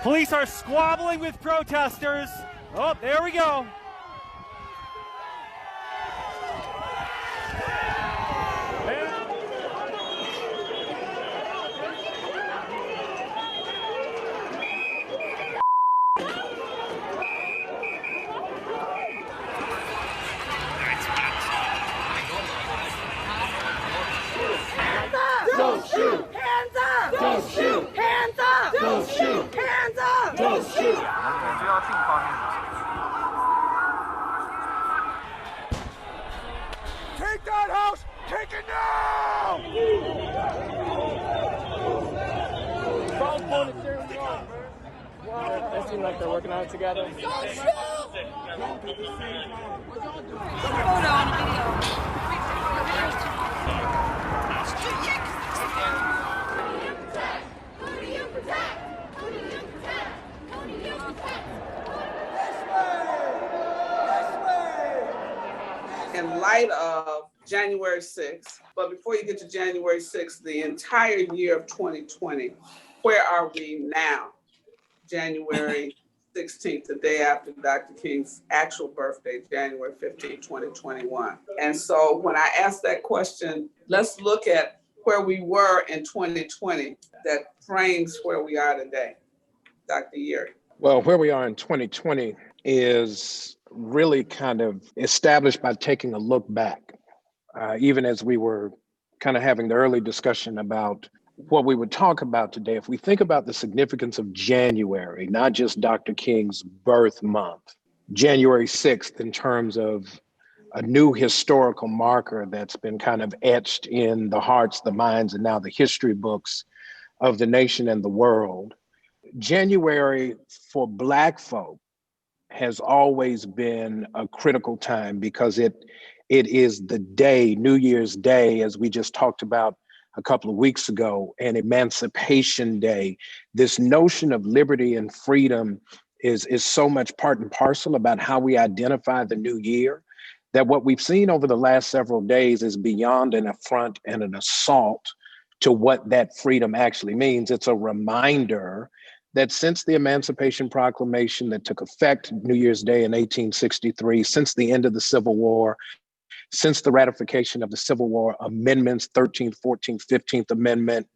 Police are squabbling with protesters. Oh, there we go. Don't shoot! Hands up! Don't shoot! Hands up! Don't shoot! Hands up! Don't shoot! Take that house! Take it now! They seem like they're working on it together. Don't shoot! Photo on video. In light of January 6th, but before you get to January 6th, the entire year of 2020, where are we now? January 16th, the day after Dr. King's actual birthday, January 15, 2021. And so when I ask that question, let's look at where we were in 2020 that frames where we are today. Dr. Yeary. Well, where we are in 2020 is really kind of established by taking a look back, even as we were kind of having the early discussion about what we would talk about today. If we think about the significance of January, not just Dr. King's birth month, January 6th in terms of a new historical marker that's been kind of etched in the hearts, the minds, and now the history books of the nation and the world. January for Black folk has always been a critical time because it is the day, New Year's Day, as we just talked about a couple of weeks ago, and Emancipation Day. This notion of liberty and freedom is so much part and parcel about how we identify the new year, that what we've seen over the last several days is beyond an affront and an assault to what that freedom actually means. It's a reminder that since the Emancipation Proclamation that took effect New Year's Day in 1863, since the end of the Civil War, since the ratification of the Civil War amendments, 13th, 14th, 15th Amendment,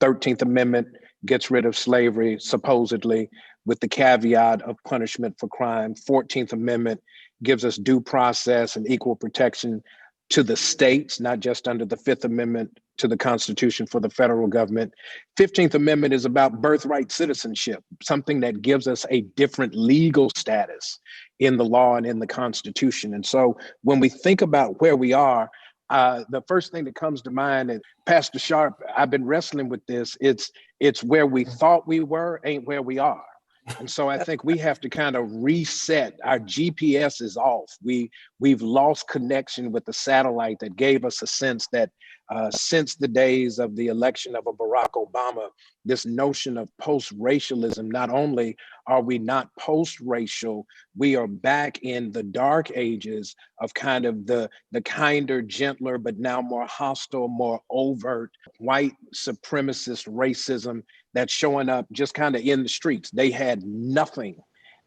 13th Amendment gets rid of slavery, supposedly, with the caveat of punishment for crime. 14th Amendment gives us due process and equal protection to the states, not just under the 5th Amendment to the Constitution for the federal government. 15th Amendment is about birthright citizenship, something that gives us a different legal status in the law and in the Constitution. And so when we think about where we are, the first thing that comes to mind, and Pastor Sharp, I've been wrestling with this, it's where we thought we were, ain't where we are. And so I think we have to kind of reset. Our GPS is off. We've lost connection with the satellite that gave us a sense that since the days of the election of a Barack Obama, this notion of post-racialism, not only are we not post-racial, we are back in the dark ages of kind of the kinder, gentler, but now more hostile, more overt white supremacist racism that's showing up just kind of in the streets. They had nothing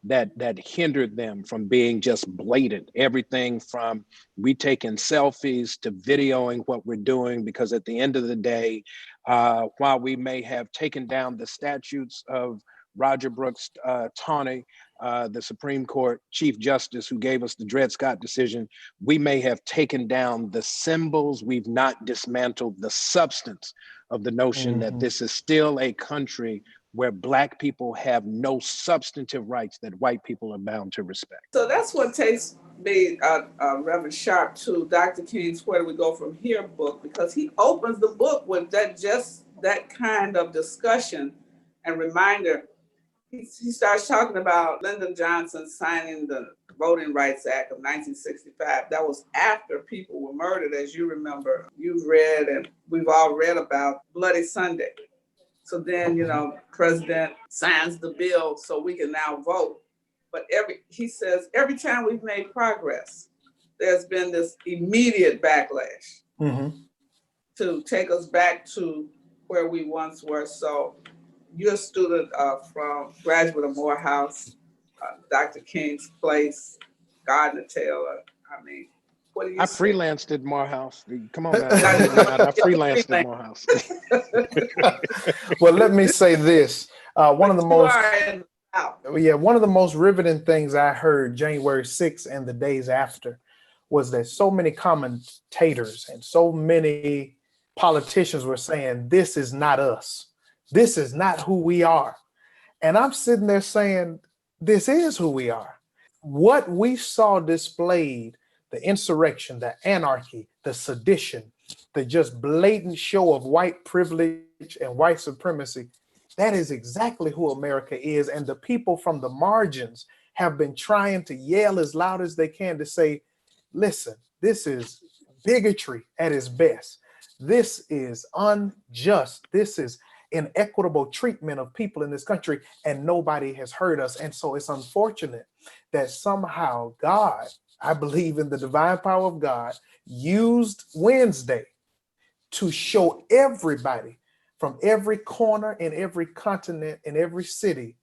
that hindered them from being just blatant. Everything from we taking selfies to videoing what we're doing, because at the end of the day, while we may have taken down the statutes of Roger Brooks Taney, the Supreme Court Chief Justice who gave us the Dred Scott decision, we may have taken down the symbols, we've not dismantled the substance of the notion that this is still a country where Black people have no substantive rights that white people are bound to respect. So that's what takes me, Reverend Sharp, to Dr. King's Where Do We Go From Here book, because he opens the book with that kind of discussion and reminder. He starts talking about Lyndon Johnson signing the Voting Rights Act of 1965. That was after people were murdered, as you remember. You've read, and we've all read about Bloody Sunday. So then, President signs the bill so we can now vote. But he says, every time we've made progress, there's been this immediate backlash to take us back to where we once were. So you're a student from graduate of Morehouse, Dr. King's Place, Gardner Taylor. I mean, what do you I say? freelanced at Morehouse. Come on now. I freelanced at Morehouse. Well, let me say this. One of the most, one of the most riveting things I heard January 6th and the days after was that so many commentators and so many politicians were saying, this is not us. This is not who we are. And I'm sitting there saying, this is who we are. What we saw displayed, the insurrection, the anarchy, the sedition, the just blatant show of white privilege and white supremacy, that is exactly who America is. And the people from the margins have been trying to yell as loud as they can to say, listen, this is bigotry at its best. This is unjust. This is inequitable treatment of people in this country, and nobody has heard us. And so it's unfortunate that somehow God, I believe in the divine power of God, used Wednesday to show everybody from every corner in every continent in every city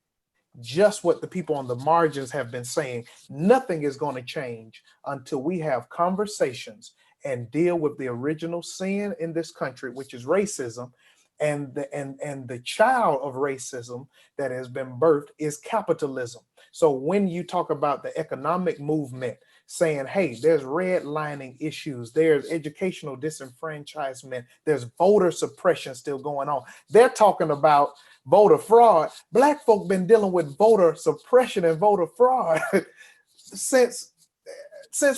just what the people on the margins have been saying. Nothing is going to change until we have conversations and deal with the original sin in this country, which is racism. And the child of racism that has been birthed is capitalism. So when you talk about the economic movement saying, hey, there's redlining issues, there's educational disenfranchisement, there's voter suppression still going on. They're talking about voter fraud. Black folk been dealing with voter suppression and voter fraud since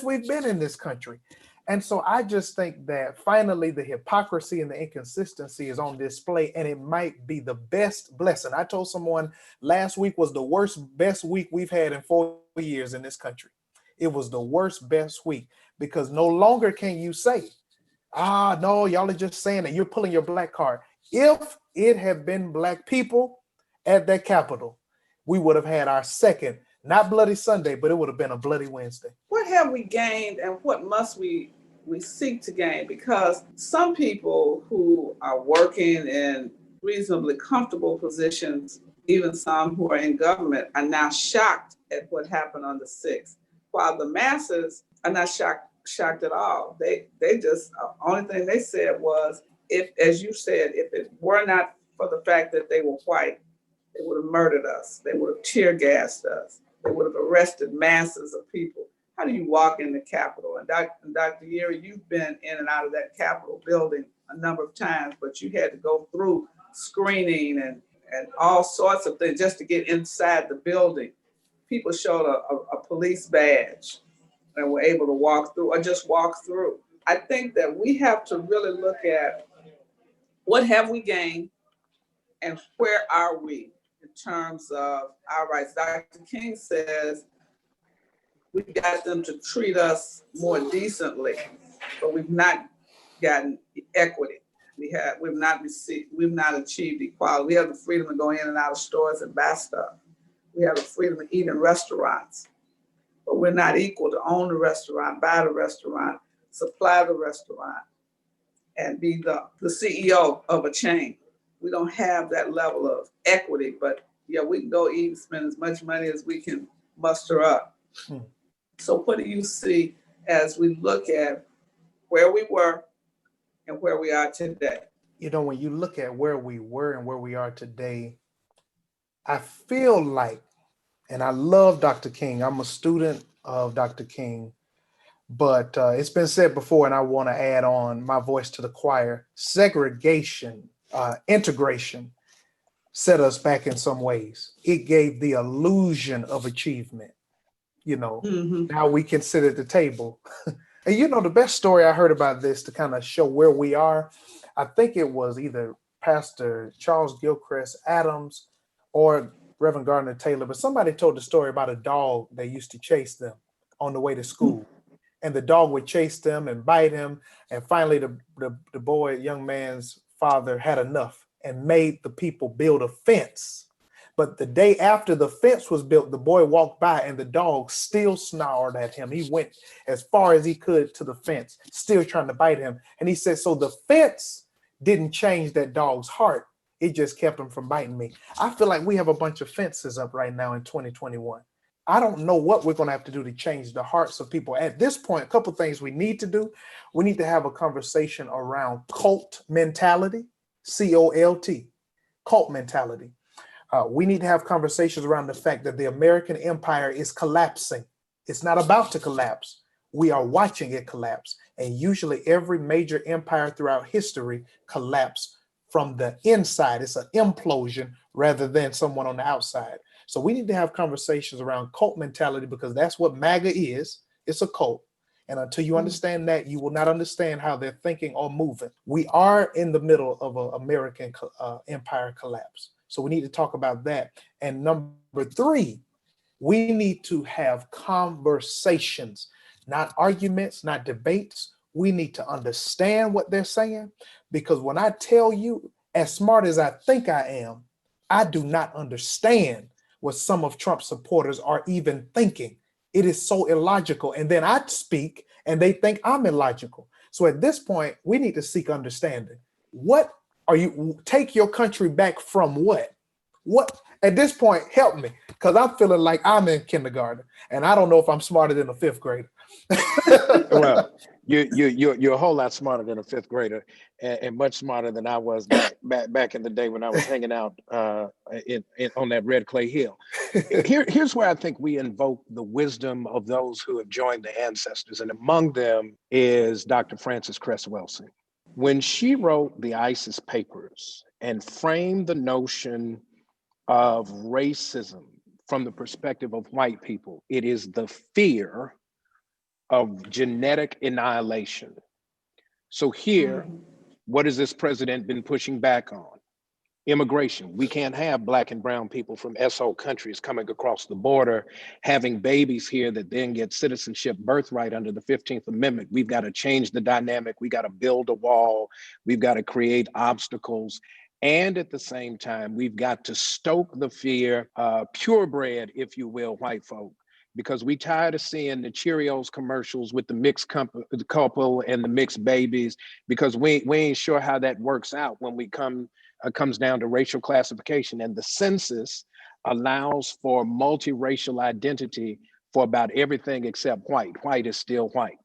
we've been in this country. And so I just think that finally the hypocrisy and the inconsistency is on display, and it might be the best blessing. I told someone last week was the best week we've had in 4 years in this country. It was the best week, because no longer can you say, no, y'all are just saying that you're pulling your black card. If it had been black people at that Capitol, we would have had our second, not Bloody Sunday, but it would have been a Bloody Wednesday. What have we gained and what must we seek to gain? Because some people who are working in reasonably comfortable positions, even some who are in government, are now shocked at what happened on the 6th, while the masses are not shocked at all. They just, only thing they said was, if, as you said, if it were not for the fact that they were white, they would have murdered us. They would have tear gassed us. They would have arrested masses of people. How do you walk in the Capitol? And Dr. Yeary, you've been in and out of that Capitol building a number of times, but you had to go through screening and all sorts of things just to get inside the building. People showed a police badge and were able to walk through or just walk through. I think that we have to really look at what have we gained and where are we in terms of our rights. Dr. King says we've got them to treat us more decently, but we've not gotten equity. We've not achieved equality. We have the freedom to go in and out of stores and buy stuff. We have the freedom to eat in restaurants, but we're not equal to own the restaurant, buy the restaurant, supply the restaurant, and be the CEO of a chain. We don't have that level of equity, but yeah, we can go eat and spend as much money as we can muster up. So what do you see as we look at where we were and where we are today? You know, when you look at where we were and where we are today, I feel like, and I love Dr. King, I'm a student of Dr. King, but it's been said before, and I want to add on my voice to the choir, segregation, integration set us back in some ways. It gave the illusion of achievement. You know, Now we can sit at the table. And you know, the best story I heard about this to kind of show where we are, I think it was either Pastor Charles Gilchrist Adams or Reverend Gardner Taylor, but somebody told the story about a dog that used to chase them on the way to school. And the dog would chase them and bite him. And finally, the young man's father had enough and made the people build a fence. But the day after the fence was built, the boy walked by and the dog still snarled at him. He went as far as he could to the fence, still trying to bite him. And he said, so the fence didn't change that dog's heart. It just kept them from biting me. I feel like we have a bunch of fences up right now in 2021. I don't know what we're going to have to do to change the hearts of people. At this point, a couple of things we need to do. We need to have a conversation around cult mentality, C-O-L-T, cult mentality. We need to have conversations around the fact that the American empire is collapsing. It's not about to collapse. We are watching it collapse. And usually every major empire throughout history collapsed from the inside. It's an implosion rather than someone on the outside. So we need to have conversations around cult mentality, because that's what MAGA is. It's a cult. And until you understand that, you will not understand how they're thinking or moving. We are in the middle of an American empire collapse. So we need to talk about that. And number three, we need to have conversations, not arguments, not debates. We need to understand what they're saying, because when I tell you, as smart as I think I am, I do not understand what some of Trump's supporters are even thinking. It is so illogical. And then I speak and they think I'm illogical. So at this point, we need to seek understanding. What are you, take your country back from what? What, at this point, help me, because I'm feeling like I'm in kindergarten and I don't know if I'm smarter than a fifth grader. Well, you're a whole lot smarter than a fifth grader, and much smarter than I was back in the day when I was hanging out on that red clay hill. Here's where I think we invoke the wisdom of those who have joined the ancestors, and among them is Dr. Frances Cress Welsing. When she wrote the ISIS papers and framed the notion of racism from the perspective of white people, it is the fear of genetic annihilation. So here, what has this president been pushing back on? Immigration. We can't have Black and brown people from SO countries coming across the border, having babies here that then get citizenship birthright under the 15th Amendment. We've got to change the dynamic. We got to build a wall. We've got to create obstacles. And at the same time, we've got to stoke the fear, purebred, if you will, white folk, because we tired of seeing the Cheerios commercials with the mixed couple and the mixed babies, because we ain't sure how that works out when we comes down to racial classification. And the census allows for multiracial identity for about everything except white. White is still white.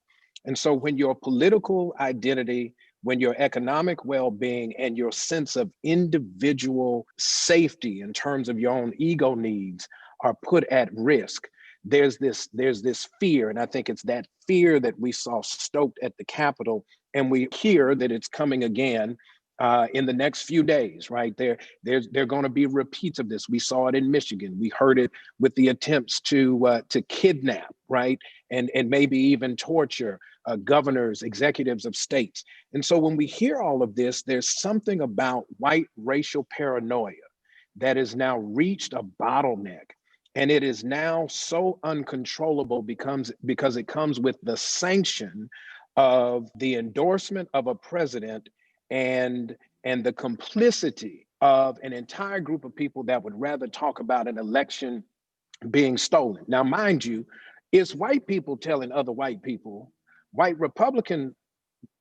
And so when your political identity, when your economic well-being and your sense of individual safety in terms of your own ego needs are put at risk, there's this fear. And I think it's that fear that we saw stoked at the Capitol, and we hear that it's coming again in the next few days, right? There are going to be repeats of this. We saw it in Michigan. We heard it with the attempts to kidnap, right? And maybe even torture governors, executives of states. And so when we hear all of this, there's something about white racial paranoia that has now reached a bottleneck. And it is now so uncontrollable because it comes with the sanction of the endorsement of a president and the complicity of an entire group of people that would rather talk about an election being stolen. Now, mind you, it's white people telling other white people,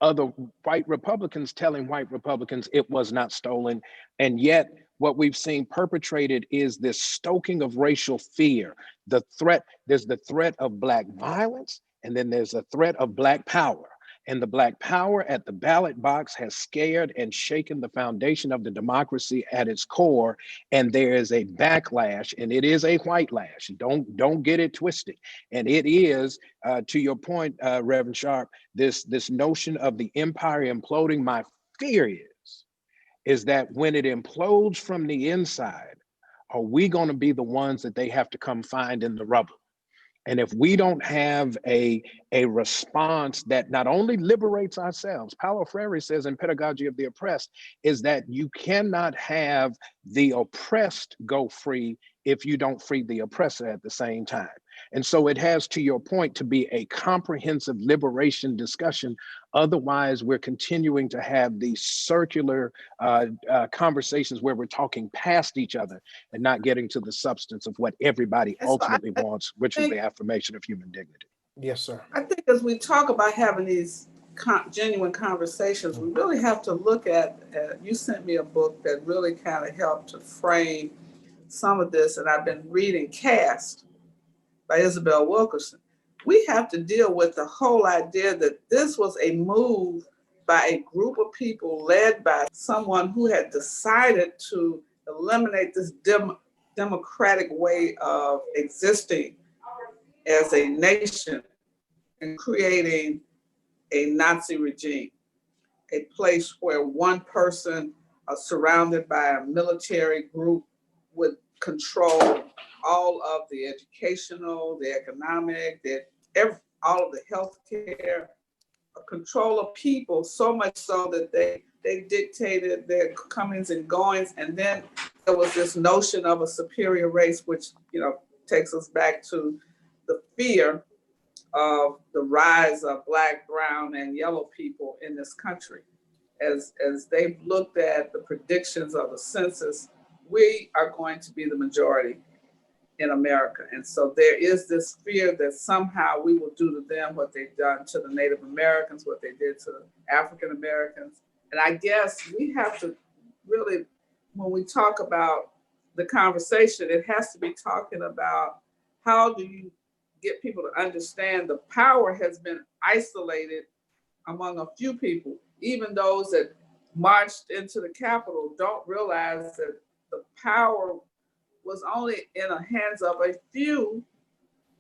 other white Republicans telling white Republicans it was not stolen. And yet what we've seen perpetrated is this stoking of racial fear. There's the threat of Black violence, and then there's a threat of Black power. And the Black power at the ballot box has scared and shaken the foundation of the democracy at its core. And there is a backlash, and it is a white lash. Don't get it twisted. And it is, to your point, Reverend Sharp, this notion of the empire imploding. My fear is that when it implodes from the inside, are we going to be the ones that they have to come find in the rubble? And if we don't have a response that not only liberates ourselves, Paulo Freire says in Pedagogy of the Oppressed, is that you cannot have the oppressed go free if you don't free the oppressor at the same time. And so it has, to your point, to be a comprehensive liberation discussion. Otherwise, we're continuing to have these circular conversations where we're talking past each other and not getting to the substance of what everybody ultimately wants, which is the affirmation of human dignity. Yes, sir. I think as we talk about having these genuine conversations, we really have to look at, you sent me a book that really kind of helped to frame some of this, and I've been reading Cast by Isabel Wilkerson. We have to deal with the whole idea that this was a move by a group of people led by someone who had decided to eliminate this democratic way of existing as a nation and creating a Nazi regime, a place where one person surrounded by a military group would control all of the educational, the economic, all of the healthcare, control of people, so much so that they dictated their comings and goings. And then there was this notion of a superior race, which, you know, takes us back to the fear of the rise of Black, brown, and yellow people in this country. As they've looked at the predictions of the census, we are going to be the majority in America. And so there is this fear that somehow we will do to them what they've done to the Native Americans, what they did to African Americans. And I guess we have to really, when we talk about the conversation, it has to be talking about how do you get people to understand the power has been isolated among a few people. Even those that marched into the Capitol don't realize that the power was only in the hands of a few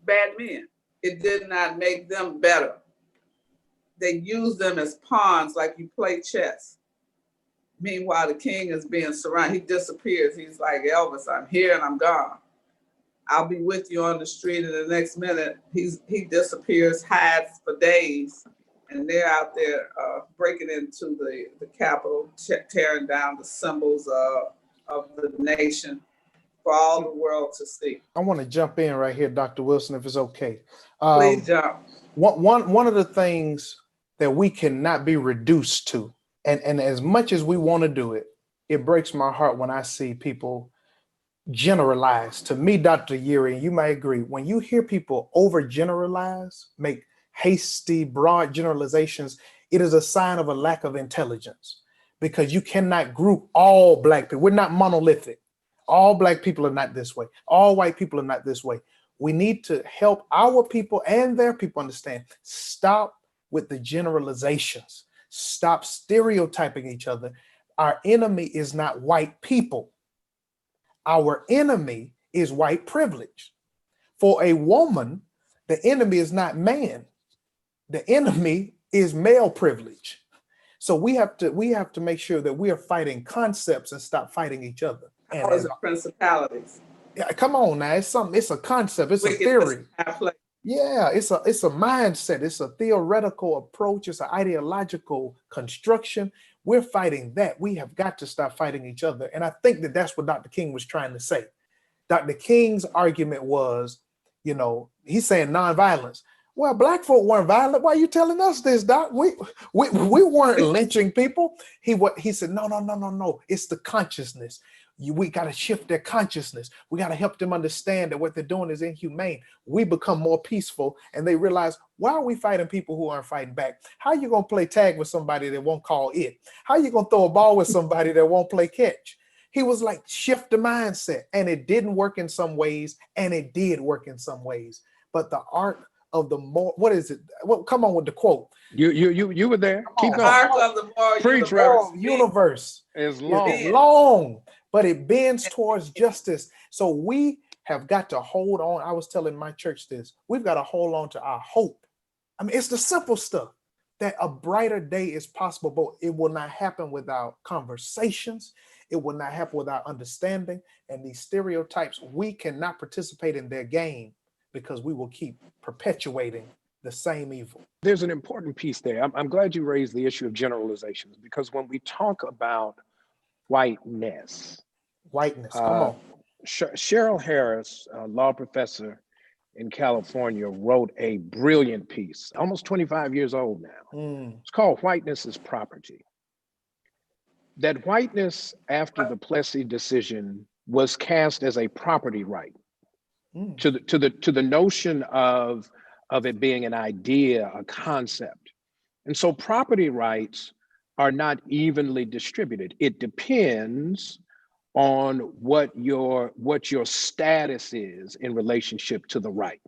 bad men. It did not make them better. They used them as pawns, like you play chess. Meanwhile, the king is being surrounded. He disappears. He's like, Elvis, I'm here and I'm gone. I'll be with you on the street, and the next minute he disappears, hides for days, and they're out there breaking into the Capitol, tearing down the symbols of the nation for all the world to see. I want to jump in right here, Dr. Wilson, if it's okay. Please jump. One of the things that we cannot be reduced to, and as much as we want to do it, it breaks my heart when I see people generalize. To me, Dr. Yeary, and you might agree, when you hear people overgeneralize, make hasty, broad generalizations, it is a sign of a lack of intelligence, because you cannot group all Black people. We're not monolithic. All Black people are not this way. All white people are not this way. We need to help our people and their people understand. Stop with the generalizations. Stop stereotyping each other. Our enemy is not white people. Our enemy is white privilege. For a woman, the enemy is not man. The enemy is male privilege. So we have to make sure that we are fighting concepts and stop fighting each other. And as principalities. Yeah, come on now. It's something, it's a concept, it's a theory. Yeah, it's a mindset, it's a theoretical approach, it's an ideological construction. We're fighting that. We have got to stop fighting each other. And I think that that's what Dr. King was trying to say. Dr. King's argument was, you know, he's saying nonviolence. Well, Black folk weren't violent. Why are you telling us this, Doc? We weren't lynching people. He said, no. It's the consciousness. We got to shift their consciousness. We got to help them understand that what they're doing is inhumane. We become more peaceful, and they realize, why are we fighting people who aren't fighting back? How are you going to play tag with somebody that won't call it? How are you going to throw a ball with somebody that won't play catch? He was like, shift the mindset. And it didn't work in some ways, and it did work in some ways. But the art of the more, what is it? Well, come on with the quote. You were there. Keep going. The arc of the moral universe is long. Long, but it bends towards justice. So we have got to hold on. I was telling my church this. We've got to hold on to our hope. I mean, it's the simple stuff, that a brighter day is possible, but it will not happen without conversations. It will not happen without understanding. And these stereotypes, we cannot participate in their game, because we will keep perpetuating the same evil. There's an important piece there. I'm glad you raised the issue of generalizations, because when we talk about whiteness, come on. Cheryl Harris, a law professor in California, wrote a brilliant piece, almost 25 years old now. It's called Whiteness is Property. That whiteness after the Plessy decision was cast as a property right. To the notion of it being an idea, a concept. And so property rights are not evenly distributed. It depends on what your status is in relationship to the right.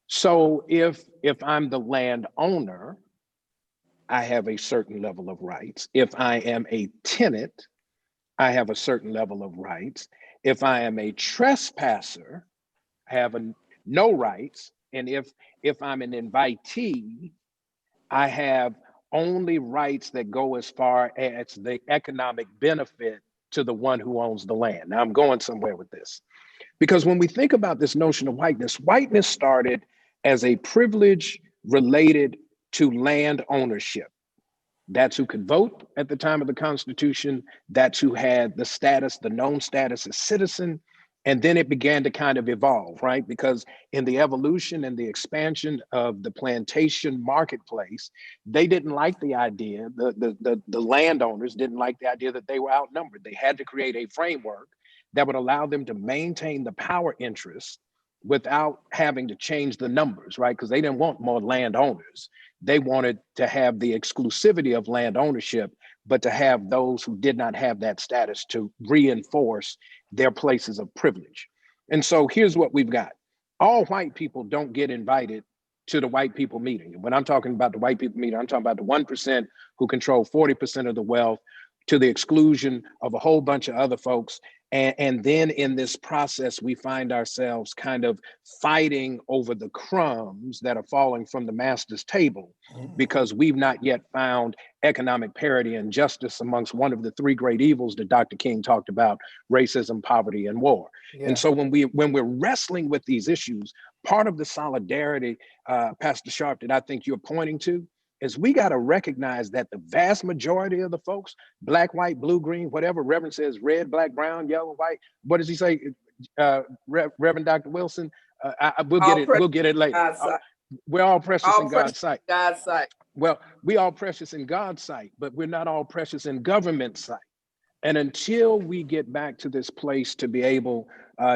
So if I'm the landowner, I have a certain level of rights. If I am a tenant, I have a certain level of rights. If I am a trespasser, I have no rights. And if I'm an invitee, I have only rights that go as far as the economic benefit to the one who owns the land. Now I'm going somewhere with this, because when we think about this notion of whiteness started as a privilege related to land ownership. That's who could vote at the time of the Constitution. That's who had the status, the known status as citizen. And then it began to kind of evolve, right? Because in the evolution and the expansion of the plantation marketplace, they didn't like the idea, the landowners didn't like the idea that they were outnumbered. They had to create a framework that would allow them to maintain the power interests without having to change the numbers, right? Because they didn't want more landowners. They wanted to have the exclusivity of land ownership, but to have those who did not have that status to reinforce their places of privilege. And so here's what we've got. All white people don't get invited to the white people meeting. And when I'm talking about the white people meeting, I'm talking about the 1% who control 40% of the wealth, to the exclusion of a whole bunch of other folks. And then in this process, we find ourselves kind of fighting over the crumbs that are falling from the master's table, because we've not yet found economic parity and justice amongst one of the three great evils that Dr. King talked about: racism, poverty, and war. Yeah. And so when we're wrestling with these issues, part of the solidarity, Pastor Sharp, that I think you're pointing to, is we got to recognize that the vast majority of the folks, black, white, blue, green, whatever Reverend says, red, black, brown, yellow, white, what does he say, Reverend Dr. Wilson? We'll get it later. We're all precious in God's sight. God's sight. Well, we all precious in God's sight, but we're not all precious in government's sight. And until we get back to this place to be able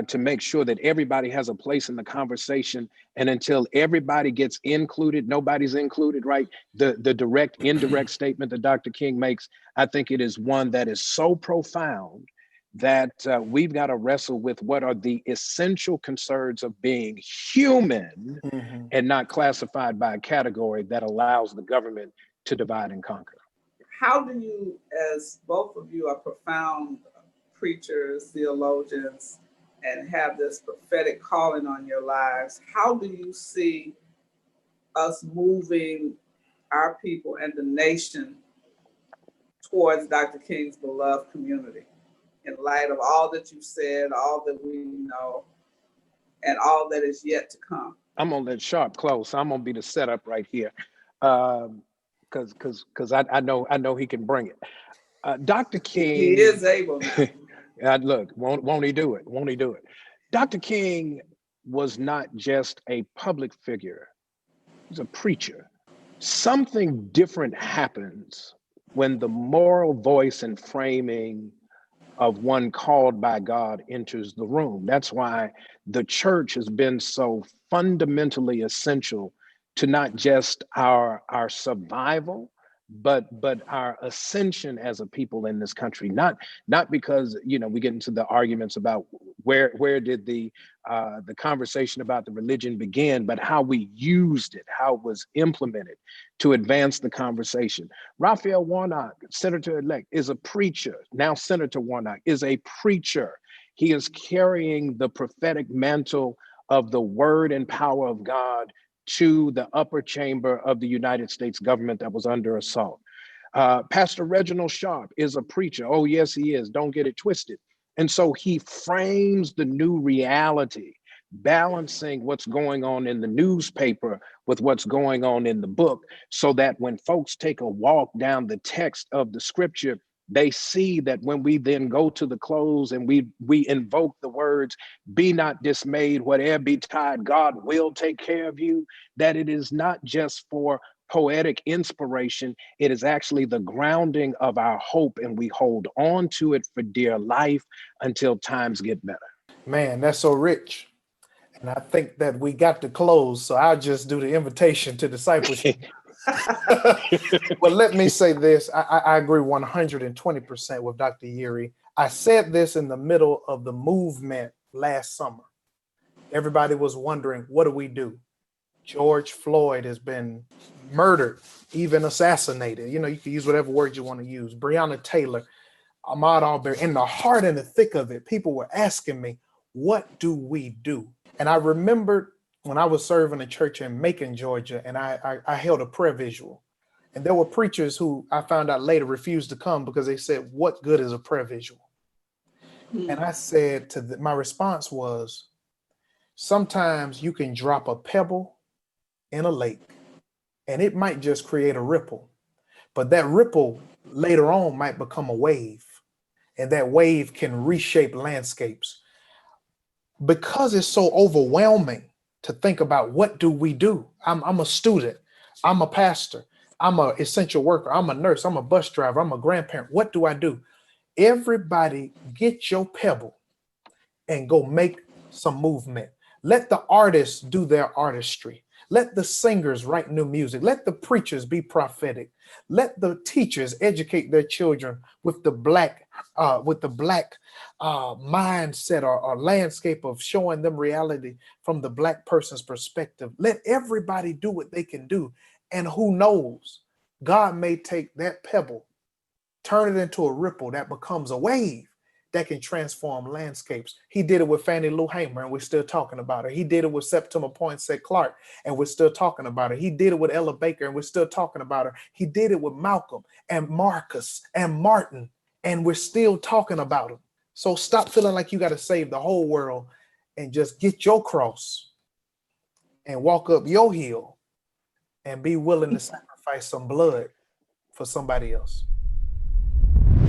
to make sure that everybody has a place in the conversation, and until everybody gets included, nobody's included, right? The direct, indirect statement that Dr. King makes, I think it is one that is so profound that we've got to wrestle with what are the essential concerns of being human, and not classified by a category that allows the government to divide and conquer. How do you, as both of you are profound preachers, theologians, and have this prophetic calling on your lives, how do you see us moving our people and the nation towards Dr. King's beloved community, in light of all that you said, all that we know, and all that is yet to come? I'm gonna let Sharp close. I'm gonna be the setup right here. Because I know he can bring it. Dr. King, he is able now. Look, won't he do it? Won't he do it? Dr. King was not just a public figure, he was a preacher. Something different happens when the moral voice and framing of one called by God enters the room. That's why the church has been so fundamentally essential to not just our survival, but our ascension as a people in this country. Not because, you know, we get into the arguments about where did the conversation about the religion begin, but how we used it, how it was implemented to advance the conversation. Raphael Warnock, Senator-elect, is a preacher. Now Senator Warnock is a preacher. He is carrying the prophetic mantle of the word and power of God to the upper chamber of the United States government that was under assault. Pastor Reginald Sharp is a preacher. Oh, yes, he is. Don't get it twisted. And so he frames the new reality, balancing what's going on in the newspaper with what's going on in the book, so that when folks take a walk down the text of the scripture, they see that when we then go to the close and we invoke the words, "Be not dismayed, whatever betide, God will take care of you," that it is not just for poetic inspiration, it is actually the grounding of our hope, and we hold on to it for dear life until times get better. Man, that's so rich. And I think that we got to close, so I'll just do the invitation to discipleship. Well, let me say this. I agree 120% with Dr. Yeary. I said this in the middle of the movement last summer. Everybody was wondering, what do we do? George Floyd has been murdered, even assassinated. You know, you can use whatever word you want to use. Breonna Taylor, Ahmaud Arbery. In the heart and the thick of it, people were asking me, what do we do? And I remembered when I was serving a church in Macon, Georgia, and I held a prayer visual. And there were preachers who I found out later refused to come because they said, what good is a prayer visual? And I said my response was, sometimes you can drop a pebble in a lake and it might just create a ripple, but that ripple later on might become a wave, and that wave can reshape landscapes. Because it's so overwhelming to think about, what do we do? I'm a student, I'm a pastor, I'm an essential worker, I'm a nurse, I'm a bus driver, I'm a grandparent. What do I do? Everybody get your pebble and go make some movement. Let the artists do their artistry. Let the singers write new music. Let the preachers be prophetic. Let the teachers educate their children with the black mindset or landscape of showing them reality from the black person's perspective. Let everybody do what they can do. And who knows, God may take that pebble, turn it into a ripple that becomes a wave that can transform landscapes. He did it with Fannie Lou Hamer, and we're still talking about her. He did it with Septima Poinsett Clark, and we're still talking about her. He did it with Ella Baker, and we're still talking about her. He did it with Malcolm and Marcus and Martin, and we're still talking about him. So stop feeling like you got to save the whole world and just get your cross and walk up your hill and be willing to sacrifice some blood for somebody else.